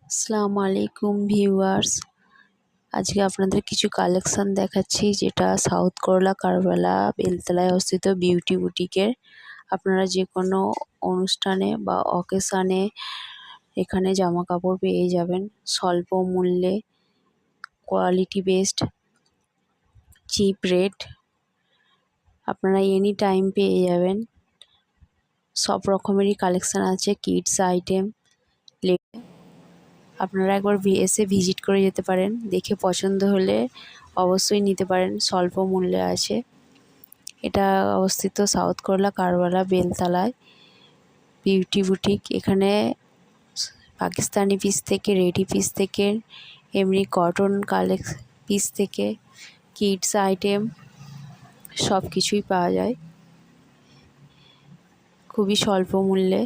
আসসালামু আলাইকুম ভিউয়ার্স, আজকে আপনাদের কিছু কালেকশন দেখাচ্ছি যেটা সাউথ করলা কারবালা বেলতলায় অবস্থিত বিউটি বুটিকের। আপনারা যে কোনো অনুষ্ঠানে বা অকেশানে এখানে জামা কাপড় পেয়ে যাবেন স্বল্প মূল্যে, কোয়ালিটি বেসড, চিপ রেট। আপনারা এনি টাইম পেয়ে যাবেন। সব রকমেরই কালেকশন আছে, কিডস আইটেম। আপনারা একবার এসে ভিজিট করে যেতে পারেন, দেখে পছন্দ হলে অবশ্যই নিতে পারেন, স্বল্প মূল্যে আছে। এটা অবস্থিত সাউথ করলা কারবালা বেলতলায় বিউটি বুটিক। এখানে পাকিস্তানি পিস থেকে, রেডি পিস থেকে, এমনি কটন পিস থেকে কিডস আইটেম সব কিছুই পাওয়া যায় খুবই স্বল্প মূল্যে।